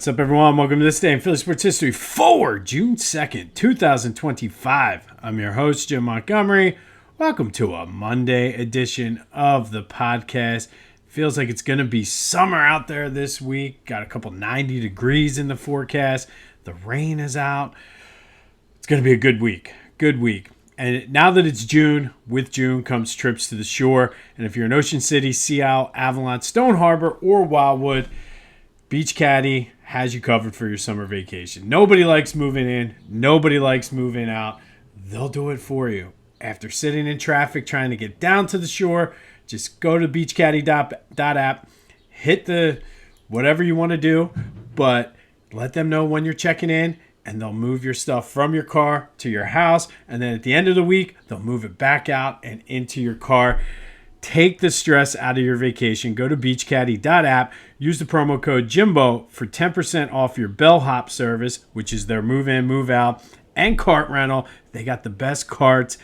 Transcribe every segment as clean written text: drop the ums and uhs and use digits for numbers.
What's up, everyone? Welcome to this day in Philly sports history for June 2nd, 2025. I'm your host, Jim Montgomery. Welcome to a Monday edition of the podcast. Feels like it's going to be summer out there this week. Got a couple 90 degrees in the forecast. The rain is out. It's going to be a good week. Good week. And now that it's June, with June comes trips to the shore. And if you're in Ocean City, Sea Isle, Avalon, Stone Harbor, or Wildwood, Beach Caddy has you covered for your summer vacation. Nobody likes moving in. Nobody likes moving out. They'll do it for you. After sitting in traffic trying to get down to the shore, just go to beachcaddy.app, hit the whatever you want to do, but let them know when you're checking in, and they'll move your stuff from your car to your house. And then at the end of the week, they'll move it back out and into your car. Take the stress out of your vacation. Go to beachcaddy.app. Use the promo code Jimbo for 10% off your bellhop service, which is their move in, move out, and cart rental. They got the best carts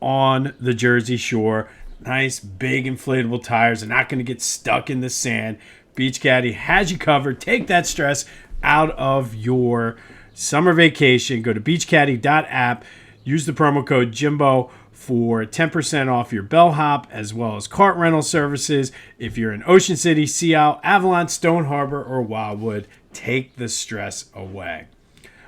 on the Jersey Shore. Nice, big inflatable tires. They're not going to get stuck in the sand. Beach Caddy has you covered. Take that stress out of your summer vacation. Go to beachcaddy.app. Use the promo code Jimbo for 10% off your bellhop as well as cart rental services. If you're in Ocean City, Sea Isle, Avalon, Stone Harbor, or Wildwood, take the stress away.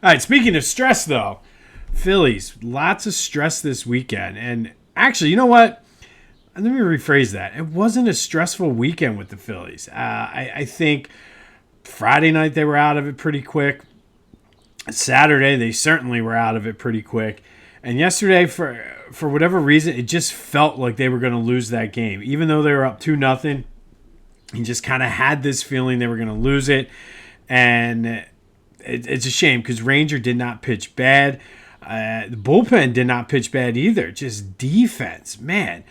All right, speaking of stress, though, Phillies, lots of stress this weekend. And actually, you know what? Let me rephrase that. It wasn't a stressful weekend with the Phillies. I think Friday night they were out of it pretty quick. Saturday, they certainly were out of it pretty quick. And yesterday, for whatever reason, it just felt like they were going to lose that game. Even though they were up 2-0, you just kind of had this feeling they were going to lose it. And it's a shame because Ranger did not pitch bad. The bullpen did not pitch bad either. Just defense, man.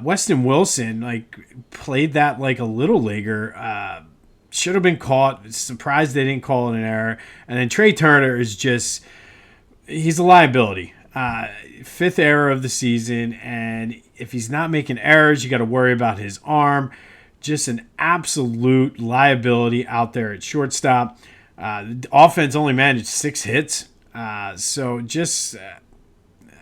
Weston Wilson played that like a little leaguer. Should have been caught. Surprised they didn't call it an error. And then Trea Turner is just, he's a liability. Fifth error of the season, and if he's not making errors, you got to worry about his arm. Just an absolute liability out there at shortstop. The offense only managed 6 hits, so just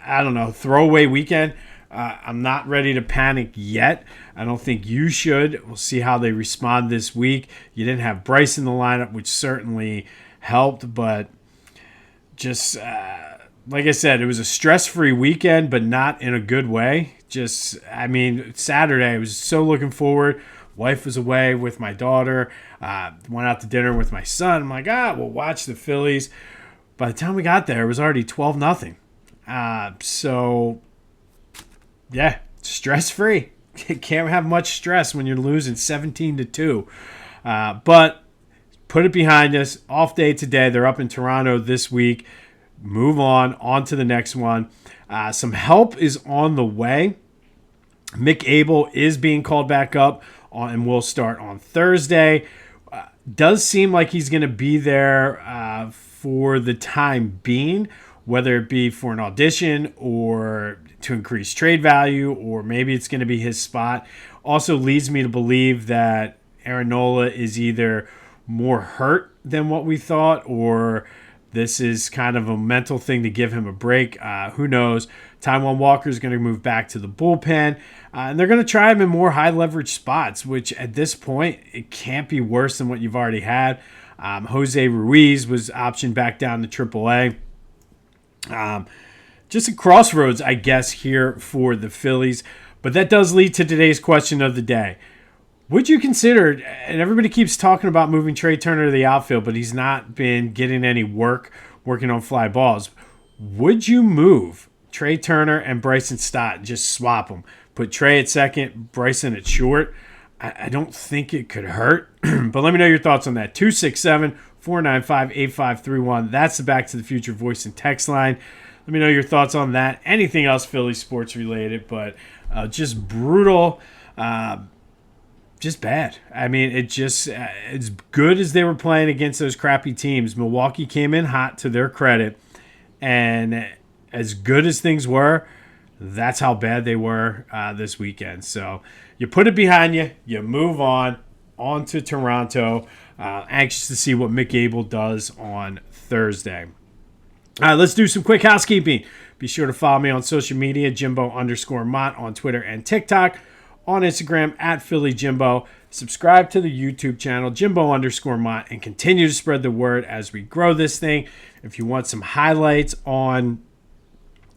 I don't know, throwaway weekend. I'm not ready to panic yet. I don't think you should. We'll see how they respond this week. You didn't have Bryson in the lineup, which certainly helped, but just like I said, it was a stress-free weekend, but not in a good way. Saturday, I was so looking forward. Wife was away with my daughter. Went out to dinner with my son. I'm like, we'll watch the Phillies. By the time we got there, it was already 12-0. So, yeah, stress-free. Can't have much stress when you're losing 17-2. But put it behind us. Off day today. They're up in Toronto this week. Move on to the next one. Some help is on the way. Mick Abel is being called back up and will start on Thursday. Does seem like he's going to be there for the time being, whether it be for an audition or to increase trade value, or maybe it's going to be his spot. Also leads me to believe that Aaron Nola is either more hurt than what we thought, or this is kind of a mental thing to give him a break. Who knows? Taijuan Walker is going to move back to the bullpen. And they're going to try him in more high-leverage spots, which at this point, it can't be worse than what you've already had. Jose Ruiz was optioned back down to AAA. Just a crossroads, I guess, here for the Phillies. But that does lead to today's question of the day. Would you consider, and everybody keeps talking about moving Trea Turner to the outfield, but he's not been getting any working on fly balls. Would you move Trea Turner and Bryson Stott, just swap them? Put Trea at second, Bryson at short. I don't think it could hurt, but let me know your thoughts on that. 267-495-8531. That's the Back to the Future voice and text line. Let me know your thoughts on that. Anything else Philly sports related, but just brutal. Just bad. I mean, as good as they were playing against those crappy teams, Milwaukee came in hot to their credit, and as good as things were, that's how bad they were this weekend. So you put it behind you, you move on to Toronto. Anxious to see what Mick Abel does on Thursday. All right, let's do some quick housekeeping. Be sure to follow me on social media, Jimbo_Mott on Twitter and TikTok. On Instagram, at PhillyJimbo. Subscribe to the YouTube channel, Jimbo_Mott, and continue to spread the word as we grow this thing. If you want some highlights on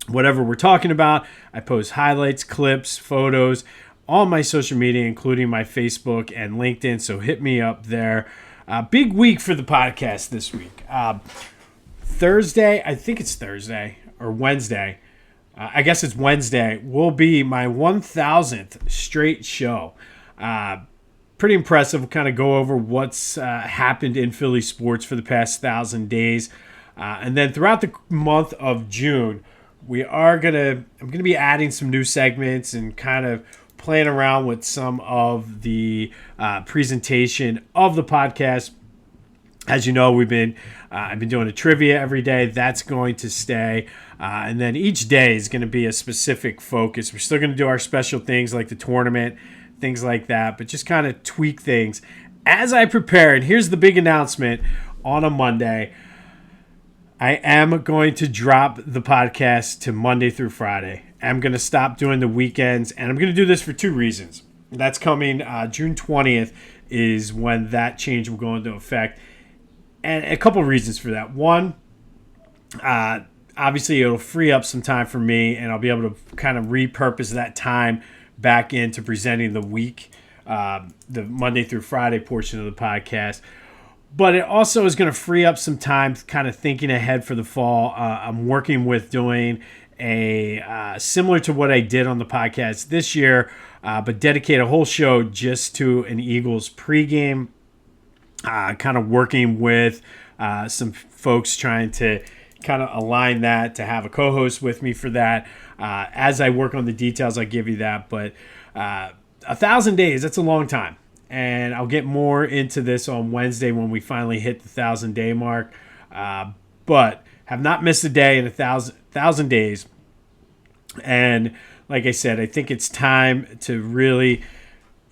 whatever we're talking about, I post highlights, clips, photos on my social media, including my Facebook and LinkedIn, so hit me up there. Big week for the podcast this week. Thursday, I think it's Thursday or Wednesday. I guess it's Wednesday, will be my 1,000th straight show. Pretty impressive. We'll kind of go over what's happened in Philly sports for the past 1,000 days. And then throughout the month of June, I'm going to be adding some new segments and kind of playing around with some of the presentation of the podcast. As you know, I've been doing a trivia every day. That's going to stay. And then each day is going to be a specific focus. We're still going to do our special things like the tournament, things like that, but just kind of tweak things as I prepare. And here's the big announcement on a Monday. I am going to drop the podcast to Monday through Friday. I'm going to stop doing the weekends, and I'm going to do this for two reasons. That's coming June 20th is when that change will go into effect. And a couple of reasons for that. One, obviously it'll free up some time for me, and I'll be able to kind of repurpose that time back into presenting the week, the Monday through Friday portion of the podcast. But it also is going to free up some time kind of thinking ahead for the fall. I'm working with doing a similar to what I did on the podcast this year, but dedicate a whole show just to an Eagles pregame. Kind of working with some folks trying to kind of align that to have a co-host with me for that. As I work on the details, I'll give you that. But 1,000 days, that's a long time. And I'll get more into this on Wednesday when we finally hit the 1,000-day mark. But have not missed a day in 1,000 days. And like I said, I think it's time to really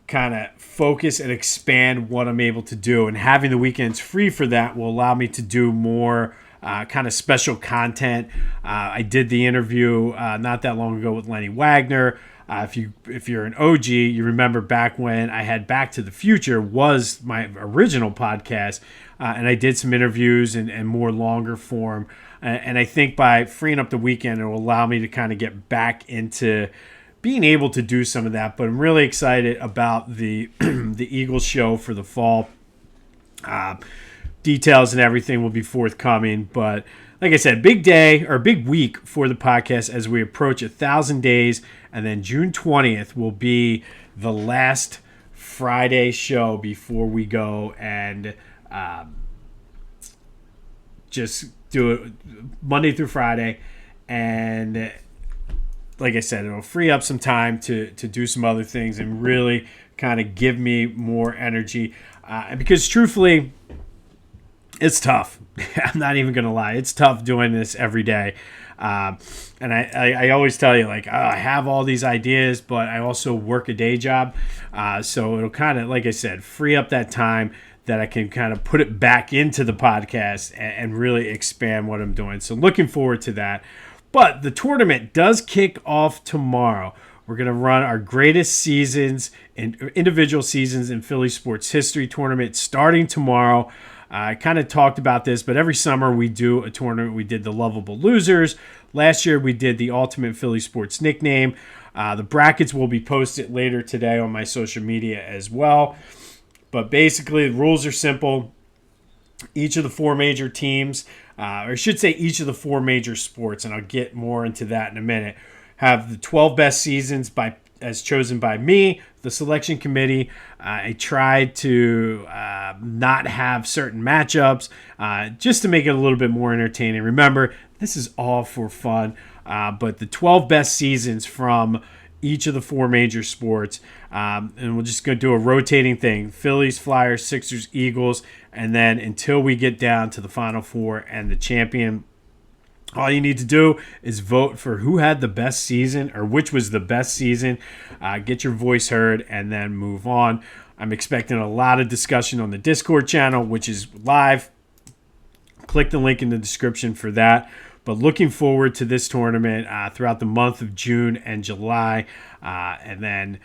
kind of focus and expand what I'm able to do. And having the weekends free for that will allow me to do more kind of special content. I did the interview not that long ago with Lenny Wagner. If you're an OG, you remember back when I had Back to the Future was my original podcast, and I did some interviews and more longer form. And I think by freeing up the weekend, it will allow me to kind of get back into being able to do some of that. But I'm really excited about the the Eagles show for the fall. Details and everything will be forthcoming. But like I said, big day or big week for the podcast as we approach 1,000 days. And then June 20th will be the last Friday show before we go and just do it Monday through Friday. And like I said, it'll free up some time to do some other things and really kind of give me more energy. Because truthfully, it's tough. I'm not even going to lie. It's tough doing this every day. And I always tell you, like, I have all these ideas, but I also work a day job. So it'll kind of, like I said, free up that time that I can kind of put it back into the podcast and really expand what I'm doing. So looking forward to that. But the tournament does kick off tomorrow. We're going to run our greatest seasons and individual seasons in Philly sports history tournament starting tomorrow. I kind of talked about this, but every summer we do a tournament. We did the Lovable Losers. Last year we did the Ultimate Philly Sports Nickname. The brackets will be posted later today on my social media as well. But basically the rules are simple. Each of the four major teams, or I should say each of the four major sports, and I'll get more into that in a minute, have the 12 best seasons as chosen by me, the selection committee. I tried to not have certain matchups just to make it a little bit more entertaining. Remember, this is all for fun, but the 12 best seasons from each of the four major sports, and we're just going to do a rotating thing. Phillies, Flyers, Sixers, Eagles, and then until we get down to the Final Four and the champion. All you need to do is vote for who had the best season or which was the best season. Get your voice heard and then move on. I'm expecting a lot of discussion on the Discord channel, which is live. Click the link in the description for that. But looking forward to this tournament throughout the month of June and July. And then,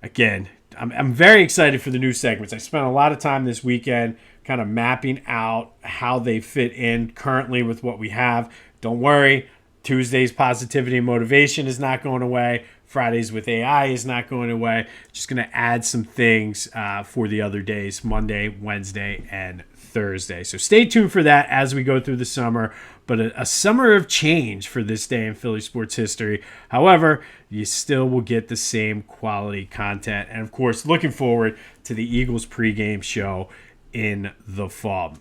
again, I'm very excited for the new segments. I spent a lot of time this weekend kind of mapping out how they fit in currently with what we have. Don't worry, Tuesday's positivity and motivation is not going away. Fridays with AI is not going away. Just going to add some things for the other days, Monday, Wednesday, and Thursday. So stay tuned for that as we go through the summer. But a summer of change for this day in Philly sports history. However, you still will get the same quality content. And, of course, looking forward to the Eagles pregame show in the fall.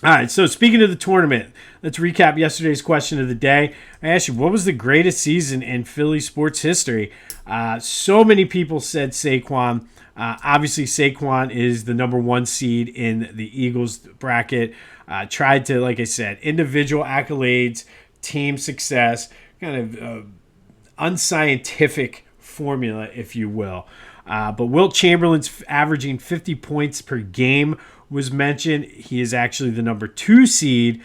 All right, so speaking of the tournament, let's recap yesterday's question of the day. I asked you, what was the greatest season in Philly sports history? So many people said Saquon. Obviously, Saquon is the number one seed in the Eagles bracket. Tried to, like I said, individual accolades, team success, kind of unscientific formula, if you will. But Wilt Chamberlain's averaging 50 points per game was mentioned. He is actually the number 2 seed.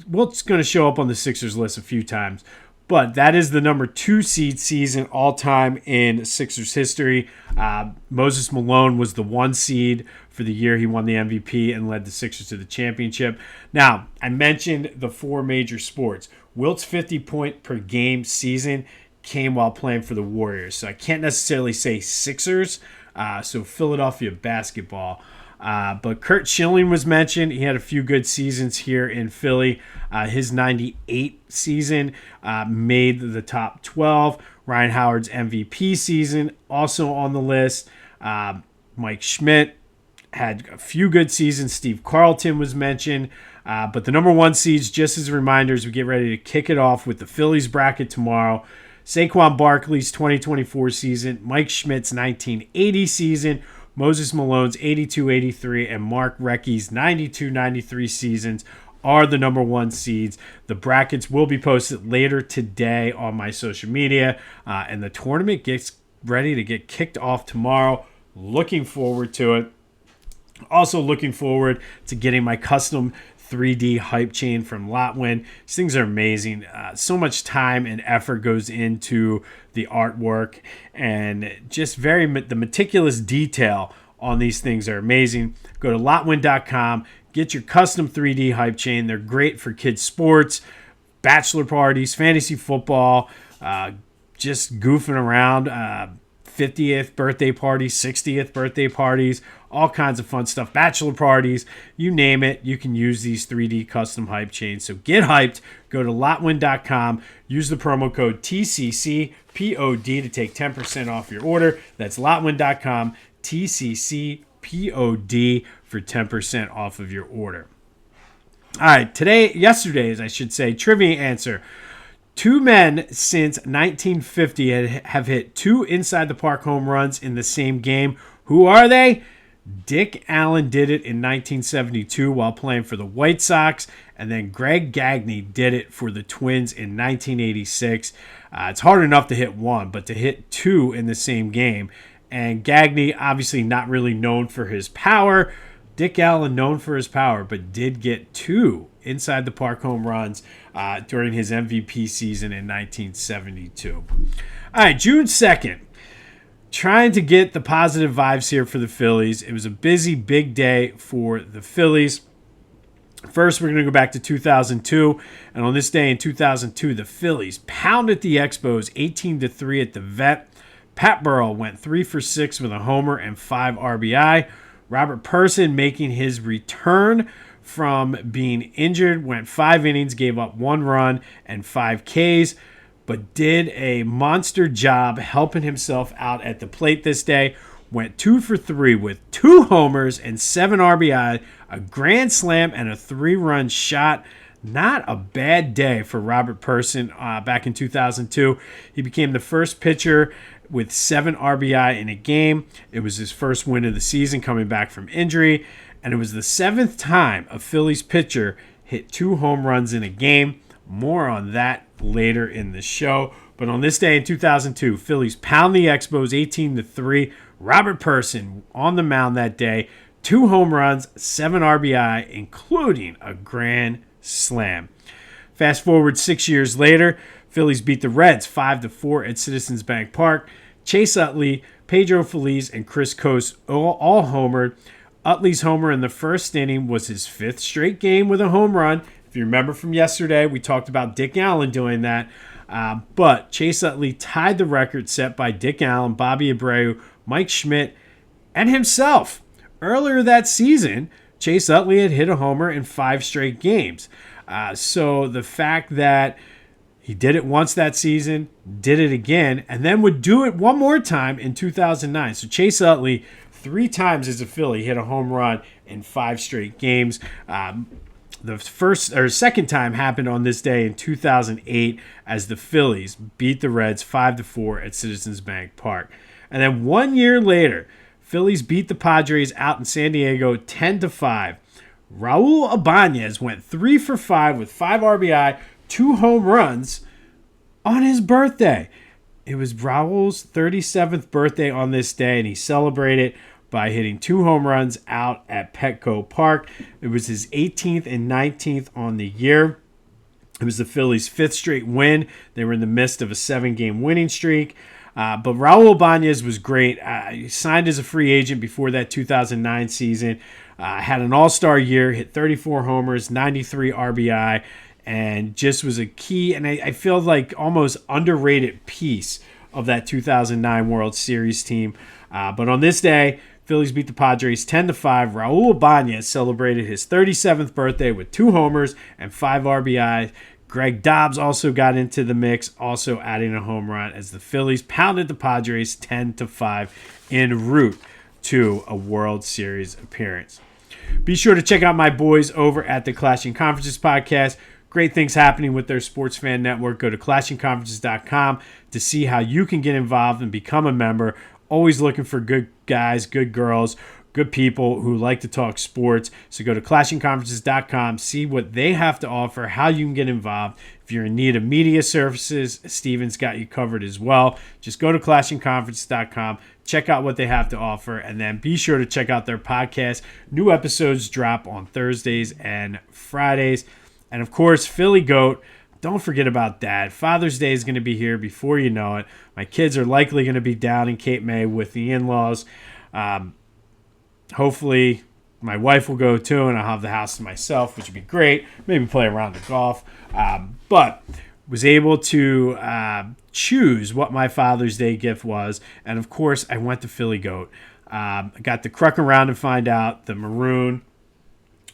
Wilt's going to show up on the Sixers list a few times, but that is the number 2 seed season all time in Sixers history. Moses Malone was the 1 seed for the year he won the MVP and led the Sixers to the championship. Now, I mentioned the 4 major sports. Wilt's 50 point per game season came while playing for the Warriors, so I can't necessarily say Sixers. So Philadelphia basketball. But Kurt Schilling was mentioned. He had a few good seasons here in Philly. His 98 season made the top 12. Ryan Howard's MVP season also on the list. Mike Schmidt had a few good seasons. Steve Carlton was mentioned. But the number 1 seeds, just as a reminder, as we get ready to kick it off with the Phillies bracket tomorrow. Saquon Barkley's 2024 season, Mike Schmidt's 1980 season, Moses Malone's 82-83, and Mark Recchi's 92-93 seasons are the number 1 seeds. The brackets will be posted later today on my social media, and the tournament gets ready to get kicked off tomorrow. Looking forward to it. Also looking forward to getting my custom 3D hype chain from Lotwin. These things are amazing. So much time and effort goes into the artwork, and just the meticulous detail on these things are amazing. Go to lotwin.com, get your custom 3D hype chain. They're great for kids' sports, bachelor parties, fantasy football, just goofing around, 50th birthday parties, 60th birthday parties, all kinds of fun stuff, bachelor parties, you name it, you can use these 3D custom hype chains. So get hyped, go to lotwin.com, use the promo code TCCPOD to take 10% off your order. That's lotwin.com, TCCPOD for 10% off of your order. All right, yesterday's, I should say, trivia answer. 2 men since 1950 have hit 2 inside the park home runs in the same game. Who are they? Dick Allen did it in 1972 while playing for the White Sox, and then Greg Gagne did it for the Twins in 1986. It's hard enough to hit 1, but to hit 2 in the same game. And Gagne, obviously not really known for his power. Dick Allen, known for his power, but did get 2 inside the park home runs during his MVP season in 1972. All right, June 2nd. Trying to get the positive vibes here for the Phillies. It was a busy, big day for the Phillies. First, we're going to go back to 2002. And on this day in 2002, the Phillies pounded the Expos 18-3 at the Vet. Pat Burrell went 3 for 6 with a homer and 5 RBI. Robert Person, making his return from being injured, went 5 innings, gave up 1 run and 5 Ks, but did a monster job helping himself out at the plate this day. Went 2 for 3 with 2 homers and 7 RBI, a grand slam, and a 3-run shot. Not a bad day for Robert Person back in 2002. He became the first pitcher with 7 RBI in a game. It was his first win of the season coming back from injury, and it was the 7th time a Phillies pitcher hit 2 home runs in a game. More on that later in the show. But on this day in 2002, Phillies pound the Expos 18-3. Robert Person on the mound that day. 2 home runs, 7 RBI, including a grand slam. Fast forward 6 years later, Phillies beat the Reds 5-4 at Citizens Bank Park. Chase Utley, Pedro Feliz, and Chris Coase all homered. Utley's homer in the first inning was his 5th straight game with a home run. If you remember from yesterday, we talked about Dick Allen doing that. But Chase Utley tied the record set by Dick Allen, Bobby Abreu, Mike Schmidt, and himself. Earlier that season, Chase Utley had hit a homer in 5 straight games. So the fact that he did it once that season, did it again, and then would do it one more time in 2009. So Chase Utley, 3 times as a Philly, hit a home run in 5 straight games. The second time happened on this day in 2008 as the Phillies beat the Reds 5-4 at Citizens Bank Park. And then 1 year later, Phillies beat the Padres out in San Diego 10-5. Raul Ibanez went 3 for 5 with 5 RBI, 2 home runs on his birthday. It was Raul's 37th birthday on this day, and he celebrated by hitting 2 home runs out at Petco Park. It was his 18th and 19th on the year. It was the Phillies' 5th straight win. They were in the midst of a 7-game winning streak. But Raul Ibanez was great. He signed as a free agent before that 2009 season. Had an all-star year, hit 34 homers, 93 RBI, and just was a key, and I feel like almost underrated piece of that 2009 World Series team. But on this day, Phillies beat the Padres 10-5. Raul Ibanez celebrated his 37th birthday with 2 homers and 5 RBI. Greg Dobbs also got into the mix, also adding a home run as the Phillies pounded the Padres 10-5 en route to a World Series appearance. Be sure to check out my boys over at the Clashing Conferences podcast. Great things happening with their Sports Fan Network. Go to clashingconferences.com to see how you can get involved and become a member. Always looking for good guys, good girls, good people who like to talk sports. So go to clashingconferences.com, see what they have to offer, how you can get involved. If you're in need of media services, Steven's got you covered as well. Just go to clashingconferences.com, check out what they have to offer, and then be sure to check out their podcast. New episodes drop on Thursdays and Fridays. And of course, Philly Goat. Don't forget about Dad. Father's Day is going to be here before you know it. My kids are likely going to be down in Cape May with the in-laws. Hopefully, my wife will go too, and I'll have the house to myself, which would be great. Maybe play a round of golf. But was able to choose what my Father's Day gift was. And of course, I went to Philly Goat. I got to cruck around and find out the maroon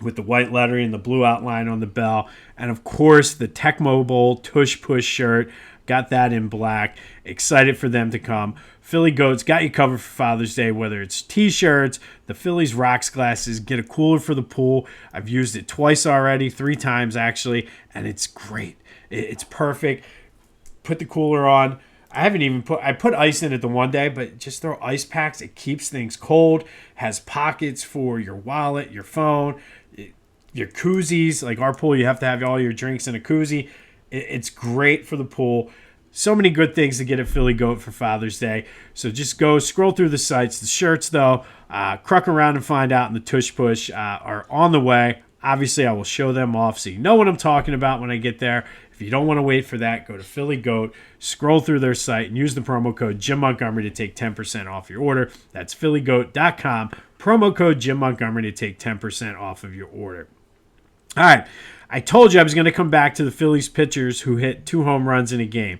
with the white lettering and the blue outline on the bell. And of course, the Tecmo Bowl Tush Push shirt. Got that in black. Excited for them to come. Philly Goats got you covered for Father's Day, whether it's T-shirts, the Phillies Rocks glasses, get a cooler for the pool. I've used it twice already, 3 times actually, and it's great. It's perfect. Put the cooler on. I put ice in it the one day, but just throw ice packs. It keeps things cold. Has pockets for your wallet, your phone, your koozies. Like our pool, you have to have all your drinks in a koozie. It's great for the pool. So many good things to get at Philly Goat for Father's Day. So just go scroll through the sites. The shirts, though, cruck around and find out, and the Tush Push are on the way. Obviously, I will show them off so you know what I'm talking about when I get there. If you don't want to wait for that, go to Philly Goat, scroll through their site, and use the promo code Jim Montgomery to take 10% off your order. That's phillygoat.com. Promo code Jim Montgomery to take 10% off of your order. All right. I told you I was going to come back to the Phillies pitchers who hit 2 home runs in a game.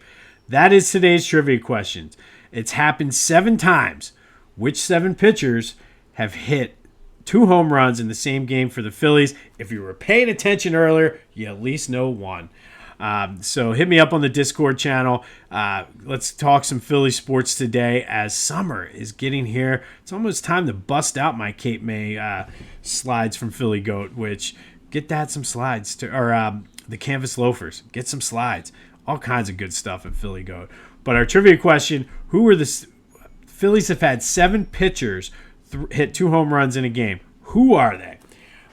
That is today's trivia questions. It's happened 7 times. Which 7 pitchers have hit 2 home runs in the same game for the Phillies? If you were paying attention earlier, you at least know 1. So hit me up on the Discord channel. Let's talk some Philly sports today as summer is getting here. It's almost time to bust out my Cape May slides from Philly Goat, which get Dad some slides, or the canvas loafers. Get some slides. All kinds of good stuff at Philly Goat. But our trivia question, who were the Phillies have had 7 pitchers hit 2 home runs in a game. Who are they?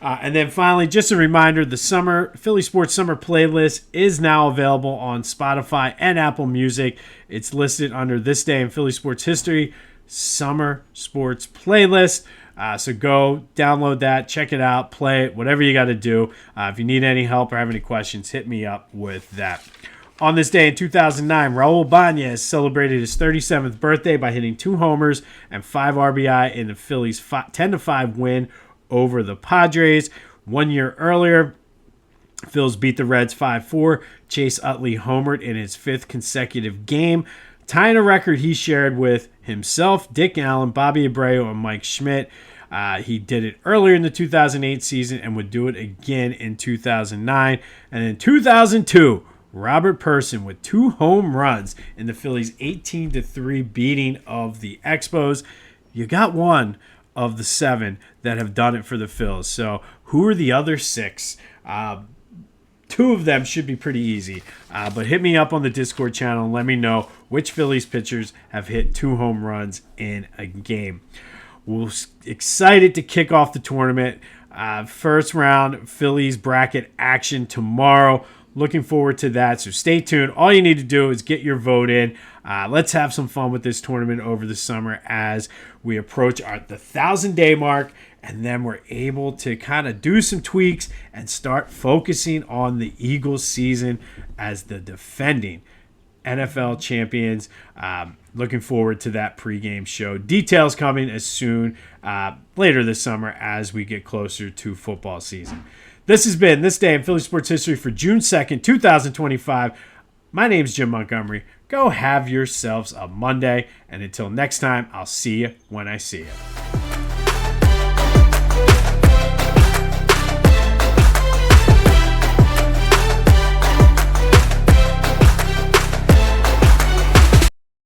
And then finally, just a reminder, the Philly Sports Summer playlist is now available on Spotify and Apple Music. It's listed under This Day in Philly Sports History, Summer Sports Playlist. So go download that, check it out, play it, whatever you got to do. If you need any help or have any questions, hit me up with that. On this day in 2009, Raul Ibanez celebrated his 37th birthday by hitting 2 homers and 5 RBI in the Phillies' 10-5 win over the Padres. 1 year earlier, Phils beat the Reds 5-4. Chase Utley homered in his 5th consecutive game, tying a record he shared with himself, Dick Allen, Bobby Abreu, and Mike Schmidt. He did it earlier in the 2008 season and would do it again in 2009. And in 2002, Robert Person with 2 home runs in the Phillies' 18-3 beating of the Expos. You got one of the 7 that have done it for the Phils. So who are the other 6? 2 of them should be pretty easy. But hit me up on the Discord channel and let me know which Phillies pitchers have hit 2 home runs in a game. We're excited to kick off the tournament. First round Phillies bracket action tomorrow. Looking forward to that, so stay tuned. All you need to do is get your vote in. Let's have some fun with this tournament over the summer as we approach the 1,000-day mark, and then we're able to kind of do some tweaks and start focusing on the Eagles season as the defending NFL champions. Looking forward to that pregame show. Details coming as soon later this summer as we get closer to football season. This has been This Day in Philly Sports History for June 2nd, 2025. My name's Jim Montgomery. Go have yourselves a Monday, and until next time, I'll see you when I see you.